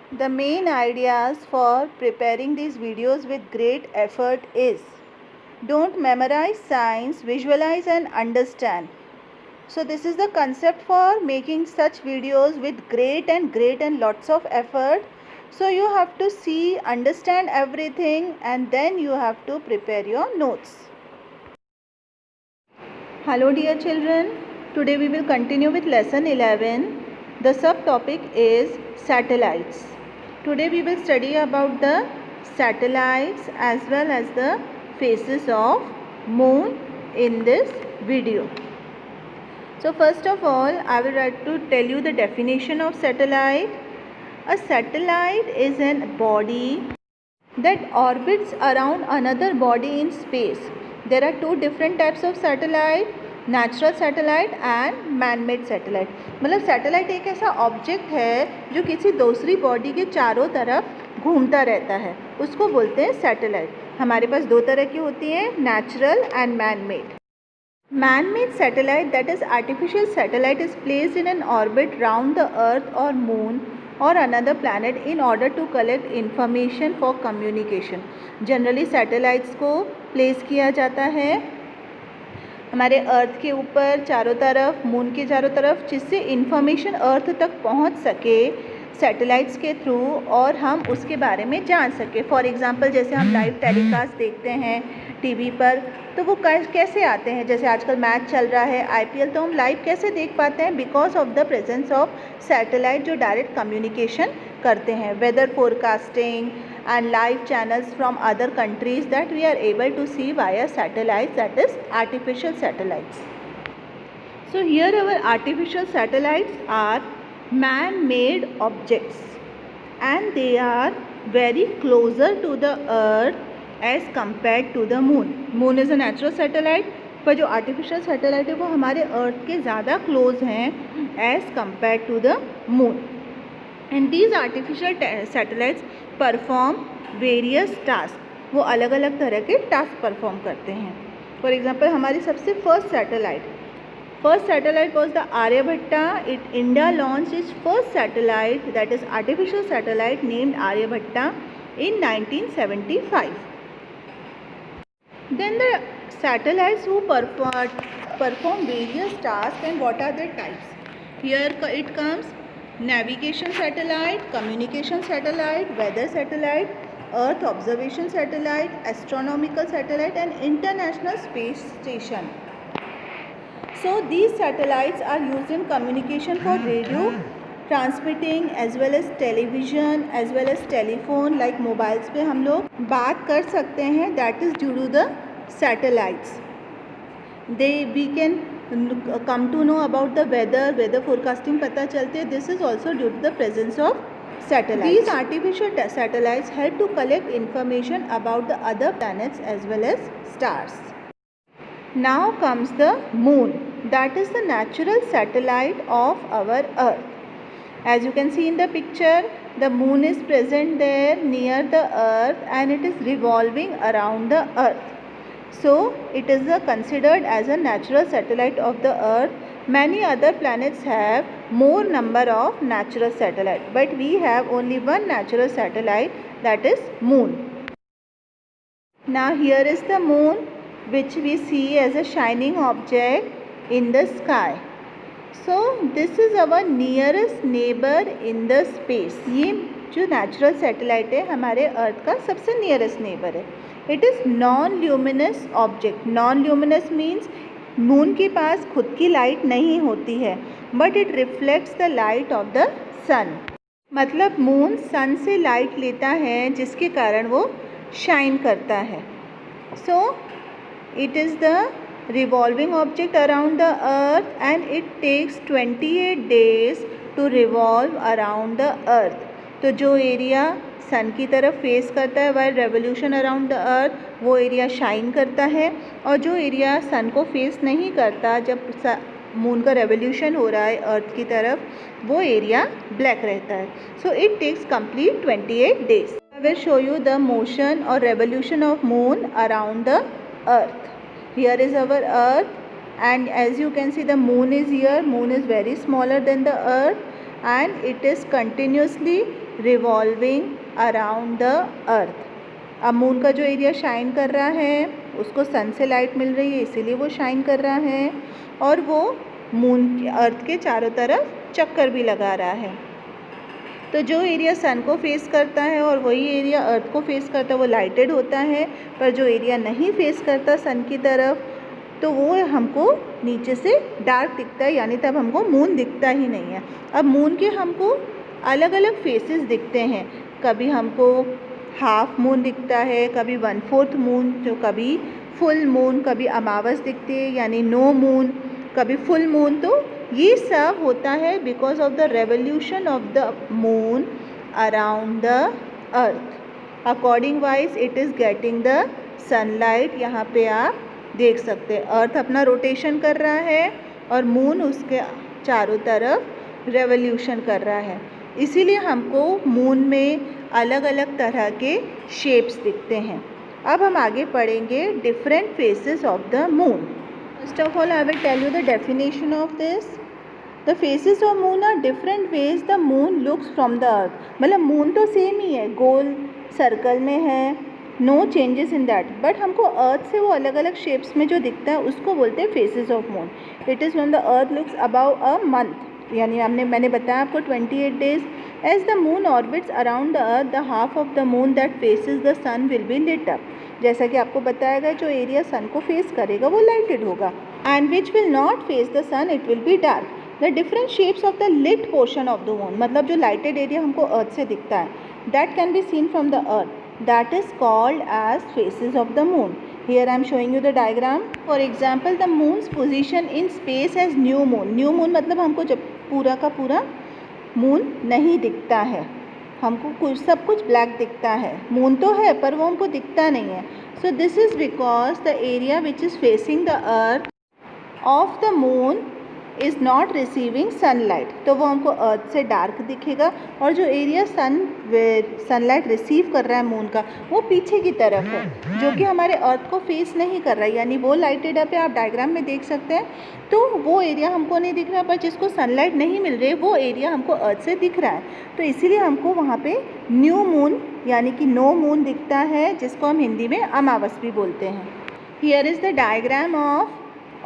The main ideas for preparing these videos with great effort is don't memorize science, visualize and understand. So this is the concept for making such videos with great and lots of effort. So you have to see, understand everything and then you have to prepare your notes. Hello dear children, today we will continue with lesson 11. The subtopic is satellites. Today we will study about the satellites as well as the phases of moon in this video. So first of all, I will try to tell you the definition of satellite. A satellite is a body that orbits around another body in space. There are two different types of satellite, natural satellite and manmade satellite. मतलब satellite एक ऐसा object है जो किसी दूसरी body के चारों तरफ घूमता रहता है, उसको बोलते हैं सैटेलाइट. हमारे पास दो तरह की होती हैं, natural and manmade. Man-made satellite, that is artificial satellite, is placed in an orbit round the earth or moon or another planet in order to collect information for communication. Generally satellites को place किया जाता है हमारे अर्थ के ऊपर चारों तरफ, moon के चारों तरफ, जिससे इंफॉर्मेशन अर्थ तक पहुंच सके सैटेलाइट्स के थ्रू और हम उसके बारे में जान सके. फॉर एग्जांपल जैसे हम लाइव टेलीकास्ट देखते हैं टीवी पर, तो वो कैसे आते हैं. जैसे आजकल मैच चल रहा है IPL, तो हम लाइव कैसे देख पाते हैं? Because of the presence of satellite जो डायरेक्ट कम्युनिकेशन करते हैं. Weather forecasting and live channels from other countries that we are able to see via satellites, that is artificial satellites. So here our artificial satellites are man-made objects and they are very closer to the earth as compared to the moon. Moon is a natural satellite, पर जो artificial satellite है वो हमारे earth के ज़्यादा close हैं as compared to the moon. And these artificial satellites perform various task. वो अलग अलग तरह के टास्क परफॉर्म करते हैं. फॉर एग्जांपल हमारी सबसे first satellite was the Aryabhatta. India launch is first satellite, that is artificial satellite named Aryabhatta in 1975. Then the satellites who perform various tasks, and what are their types? Here it comes navigation satellite, communication satellite, weather satellite, earth observation satellite, astronomical satellite and international space station. So these satellites are used in communication for radio transmitting as well as television as well as telephone. Like mobiles पे हम लोग बात कर सकते हैं, that is due to the satellites. We can come to know about the weather forecasting पता चलते हैं. This is also due to the presence of satellites. These artificial satellites help to collect information about the other planets as well as stars. Now comes the moon, that is the natural satellite of our earth. As you can see in the picture, the moon is present there near the earth and it is revolving around the earth. So it is considered as a natural satellite of the earth. Many other planets have more number of natural satellites, but we have only one natural satellite, that is moon. Now here is the moon, which we see as a shining object in the sky. So this is our nearest neighbor in the space. ये जो natural satellite है हमारे earth का सबसे nearest neighbour है. It is non luminous object. Non luminous means moon के पास खुद की लाइट नहीं होती है, but it reflects the light of the sun. मतलब मून सन से लाइट लेता है जिसके कारण वो शाइन करता है. So it is the revolving object around the earth and it takes 28 days to revolve around the earth. तो जो एरिया सन की तरफ फेस करता है वाइल रेवोल्यूशन अराउंड द अर्थ, वो एरिया शाइन करता है, और जो एरिया सन को फेस नहीं करता जब मून का रेवोल्यूशन हो रहा है अर्थ की तरफ, वो एरिया ब्लैक रहता है. So it takes complete 28 days. I will show you the motion और revolution of moon around the earth. Here is our earth and as you can see the moon is here. Moon is very smaller than the earth and it is continuously revolving around the अर्थ। अब moon का जो area shine कर रहा है उसको सन से light मिल रही है, इसीलिए वो शाइन कर रहा है, और वो मून अर्थ के चारों तरफ चक्कर भी लगा रहा है। तो जो एरिया सन को फेस करता है और वही एरिया अर्थ को फेस करता है वो लाइटेड होता है, पर जो एरिया नहीं फेस करता सन की तरफ तो वो हमको नीचे से डार्क दिखता है, यानी तब हमको मून दिखता ही नहीं है। अब मून के हमको अलग अलग फेसेस दिखते हैं, कभी हमको हाफ मून दिखता है, कभी 1/4 मून, तो कभी फुल मून, कभी अमावस दिखती है यानी नो मून, कभी फुल मून। तो ये सब होता है because of the revolution of the moon around the earth. According wise it is getting the sunlight. यहाँ पे आप देख सकते हैं अर्थ अपना रोटेशन कर रहा है और मून उसके चारों तरफ रेवोल्यूशन कर रहा है, इसीलिए हमको मून में अलग अलग तरह के शेप्स दिखते हैं। अब हम आगे पढ़ेंगे different phases of the moon. First of all I will tell you the definition of this. The phases of moon are different ways the moon looks from the earth. मतलब मून तो same ही है, गोल circle में है, no changes in that, but हमको earth से वो अलग अलग शेप्स में जो दिखता है उसको बोलते हैं phases of moon. It is when the earth looks about a month, यानी मैंने बताया आपको 28 days. As the moon orbits around the earth the half of the moon that faces the sun will be lit up. जैसा कि आपको बताया गया जो एरिया सन को फेस करेगा वो लाइटेड होगा, and which will not face the sun it will be dark. The different shapes of the lit portion of the moon, मतलब जो लाइटेड एरिया हमको अर्थ से दिखता है, that can be seen from the earth, that is called as faces of the moon. Here I am showing you the diagram. For example, the moon's position in space as new moon. New moon मतलब हमको जब पूरा का पूरा moon नहीं दिखता है, हमको सब कुछ ब्लैक दिखता है। मून तो है पर वो हमको दिखता नहीं है। So this is because the area which is facing the earth of the moon is not receiving sunlight, तो वो हमको अर्थ से डार्क दिखेगा, और जो एरिया सनलाइट रिसीव कर रहा है मून का वो पीछे की तरफ है, जो कि हमारे अर्थ को फेस नहीं कर रहा है, यानी वो लाइटेड अप है। आप डायग्राम में देख सकते हैं, तो वो एरिया हमको नहीं दिख रहा, पर जिसको सनलाइट नहीं मिल रही है वो एरिया हमको अर्थ से दिख रहा है, तो इसीलिए हमको वहाँ पे न्यू मून यानी कि नो मून दिखता है, जिसको हम हिंदी में अमावस भी बोलते हैं। Here is the diagram of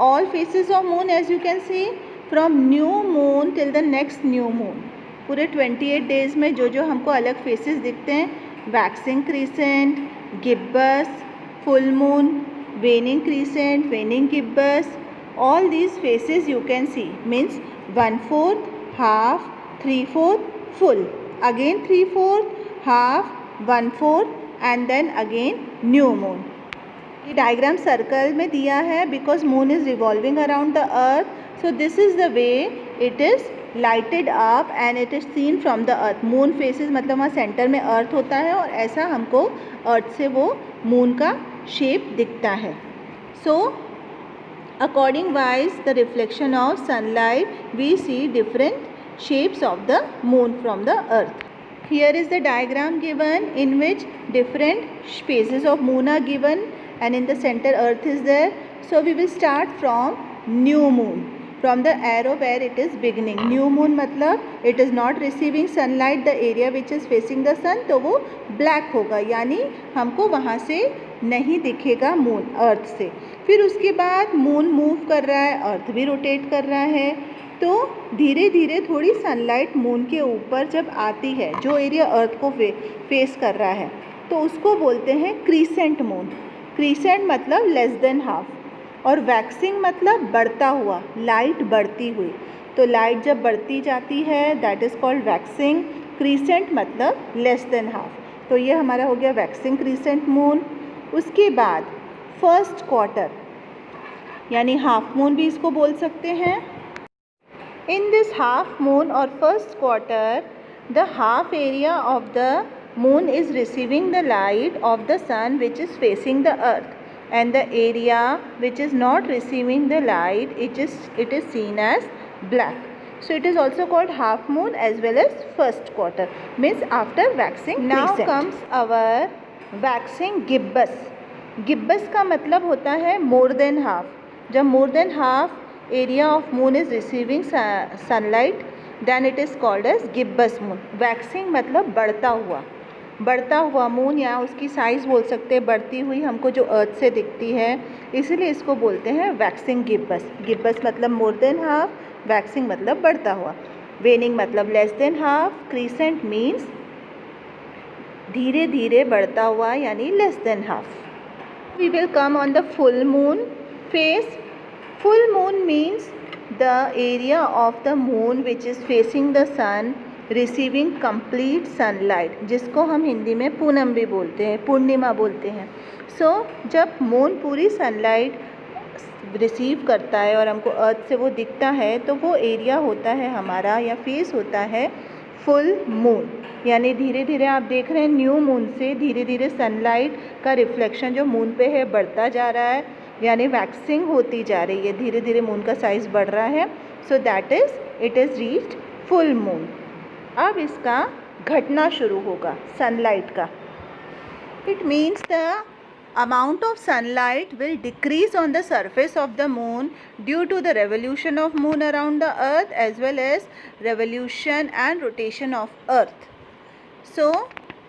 all faces of moon, as you can see, from new moon till the next new moon। पूरे 28 डेज में जो जो हमको अलग फेसेस दिखते हैं, waxing crescent, gibbous, full moon, waning crescent, waning gibbous, all these faces you can see means 1/4, half, 3/4, full, again 3/4, half, 1/4 and then again new moon। ये diagram circle में दिया है because moon is revolving around the earth, so this is the way it is lighted up and it is scene from the earth. Moon faces मतलब वहाँ centre में अर्थ होता है और ऐसा हमको अर्थ से वो मून का शेप दिखता है। So according wise the reflection of sunlight we see different shapes of the moon from the earth. Here is the diagram given in which different phases of moon are given and in the center earth is there. So we will start from new moon, from the arrow where it is beginning. New moon मतलब it is not receiving sunlight, the area which is facing the sun, तो वो black होगा, यानी हमको वहाँ से नहीं दिखेगा मून अर्थ से। फिर उसके बाद मून मूव कर रहा है, अर्थ भी रोटेट कर रहा है, तो धीरे धीरे थोड़ी सनलाइट मून के ऊपर जब आती है, जो एरिया अर्थ को फेस कर रहा है, तो उसको बोलते हैं क्रीसेंट मून। क्रीसेंट मतलब लेस देन हाफ, और वैक्सिंग मतलब बढ़ता हुआ, लाइट बढ़ती हुई। तो लाइट जब बढ़ती जाती है that is called waxing. Crescent मतलब लेस देन हाफ, तो ये हमारा हो गया वैक्सिंग क्रीसेंट मून। उसके बाद फर्स्ट क्वार्टर यानी हाफ मून भी इसको बोल सकते हैं। In this half moon or first quarter, the half area of the moon is receiving the light of the sun which is facing the earth, and the area which is not receiving the light it is seen as black. So it is also called half moon as well as first quarter, means after waxing crescent. Now comes our waxing gibbous. Gibbous का मतलब होता है more than half। जब more than half area of moon is receiving sunlight then it is called as gibbous moon. Waxing मतलब बढ़ता हुआ moon, या उसकी साइज़ बोल सकते हैं बढ़ती हुई, हमको जो अर्थ से दिखती है, इसीलिए इसको बोलते हैं वैक्सिंग गिब्बस. गिब्बस मतलब मोर देन हाफ, वैक्सिंग मतलब बढ़ता हुआ, वेनिंग मतलब less than half, crescent means धीरे धीरे बढ़ता हुआ यानी less than half. We will come on the full moon phase. Full moon means the area of the moon which is facing the sun receiving complete sunlight, जिसको हम हिंदी में पूनम भी बोलते हैं, पूर्णिमा बोलते हैं. सो जब मून पूरी सनलाइट रिसीव करता है और हमको अर्थ से वो दिखता है, तो वो एरिया होता है हमारा या फेस होता है फुल मून. यानी धीरे धीरे आप देख रहे हैं न्यू मून से धीरे धीरे सनलाइट का रिफ्लेक्शन जो मून पे है बढ़ता जा रहा है, यानी वैक्सिंग होती जा रही है, धीरे धीरे मून का साइज़ बढ़ रहा है. So that is it is reached full moon. अब इसका घटना शुरू होगा सनलाइट का. It means the amount of sunlight will decrease on the surface of the moon due to the revolution of moon around the earth as well as revolution and rotation of earth. So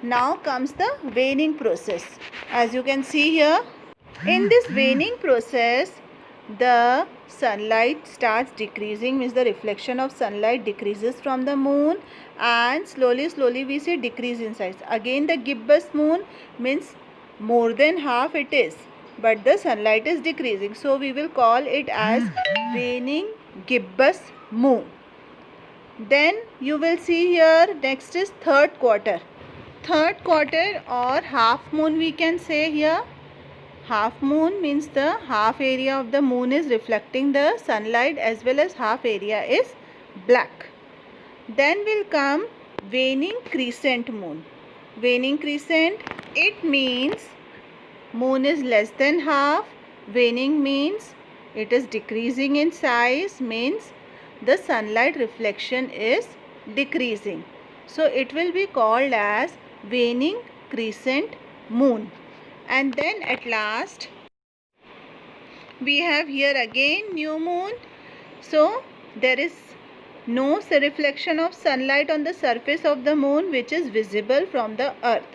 now comes the waning process. As you can see here, in this waning process the sunlight starts decreasing, means the reflection of sunlight decreases from the moon, and slowly we see decrease in size. Again the gibbous moon means more than half it is, but the sunlight is decreasing, so we will call it as waning gibbous moon. Then you will see here next is third quarter or half moon we can say here. Half moon means the half area of the moon is reflecting the sunlight as well as half area is black. Then will come waning crescent moon. Waning crescent, it means moon is less than half. Waning means it is decreasing in size, means the sunlight reflection is decreasing. So it will be called as waning crescent moon. And then at last we have here again new moon. So there is no reflection of sunlight on the surface of the moon which is visible from the earth.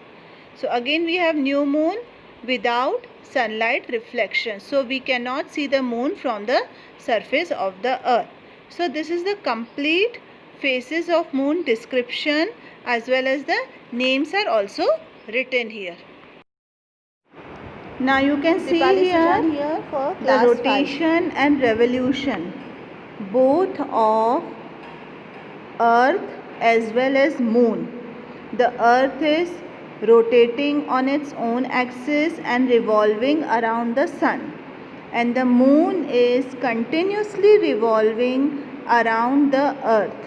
So again we have new moon without sunlight reflection. So we cannot see the moon from the surface of the earth. So this is the complete phases of moon description, as well as the names are also written here. Now you can see here the rotation and revolution both of earth as well as moon. The earth is rotating on its own axis and revolving around the sun, and the moon is continuously revolving around the earth.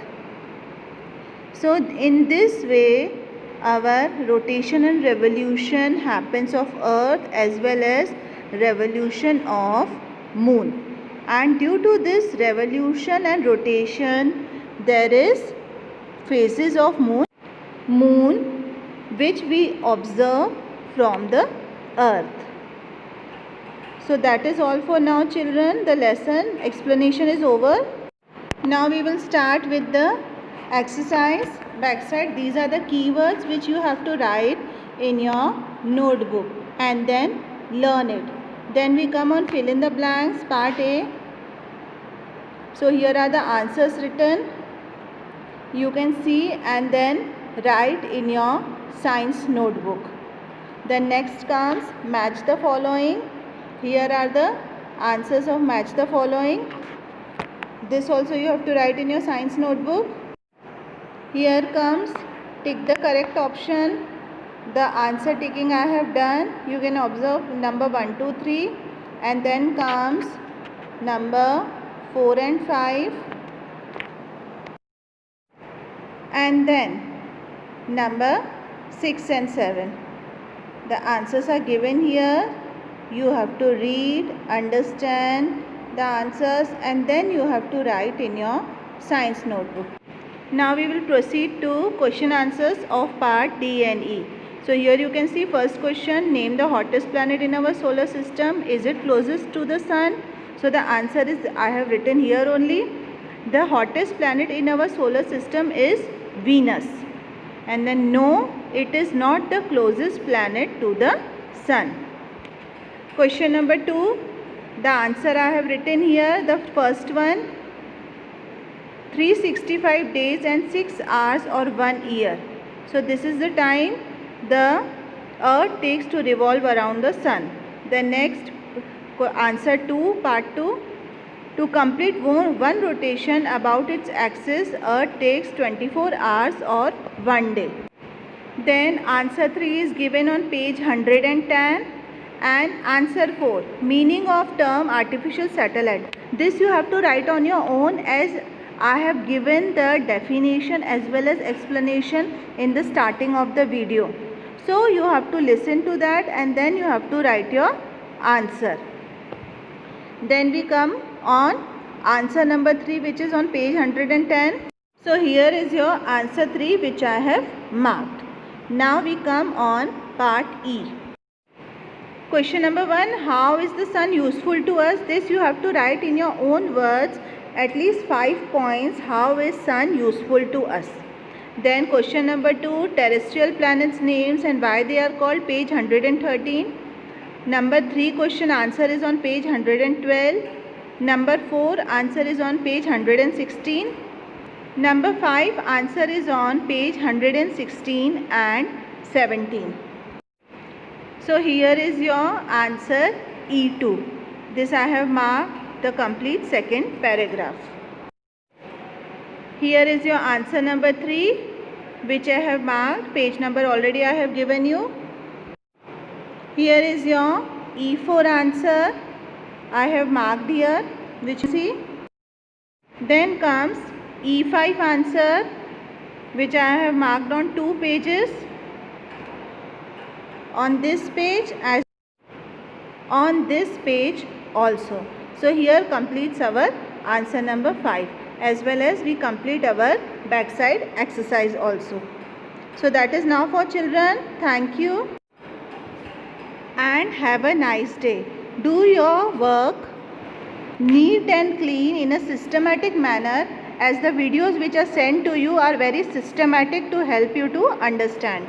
So in this way our rotation and revolution happens of earth as well as revolution of moon, and due to this revolution and rotation there is phases of moon which we observe from the earth. So that is all for now children. The lesson explanation is over. Now we will start with the exercise. Backside, these are the keywords which you have to write in your notebook and then learn it. Then we come on fill in the blanks, part A. So here are the answers written. You can see and then write in your science notebook. Then next comes match the following. Here are the answers of match the following. This also you have to write in your science notebook. Here comes tick the correct option. The answer ticking I have done. You can observe number 1, 2, 3, and then comes number 4 and 5, and then number 6 and 7. The answers are given here. You have to read, understand the answers, and then you have to write in your science notebook. Now we will proceed to question answers of part D and E. So here you can see first question, name the hottest planet in our solar system. Is it closest to the sun? So the answer is I have written here only. The hottest planet in our solar system is Venus. And then no, it is not the closest planet to the sun. Question number 2. The answer I have written here. The first one, 365 days and 6 hours or 1 year. So this is the time the earth takes to revolve around the sun. The next answer 2, part 2. To complete one rotation about its axis, earth takes 24 hours or 1 day. Then answer 3 is given on page 110. And answer 4, meaning of term artificial satellite. This you have to write on your own, as I have given the definition as well as explanation in the starting of the video. So you have to listen to that and then you have to write your answer. Then we come on answer number 3, which is on page 110. So here is your answer 3, which I have marked. Now we come on part E. Question number 1, how is the sun useful to us? This you have to write in your own words, at least 5 points, how is sun useful to us. Then question number 2, terrestrial planets names and why they are called, page 113. Number 3 question answer is on page 112. Number 4 answer is on page 116. Number 5 answer is on page 116 and 17. So here is your answer E2. This I have marked the complete second paragraph. Here is your answer number 3, which I have marked. Page number already I have given you. Here is your E4 answer. I have marked here, which you see. Then comes E5 answer, which I have marked on 2 pages. On this page as on this page also. So here completes our answer number 5, as well as we complete our backside exercise also. So that is now for children. Thank you and have a nice day. Do your work neat and clean in a systematic manner, as the videos which are sent to you are very systematic to help you to understand.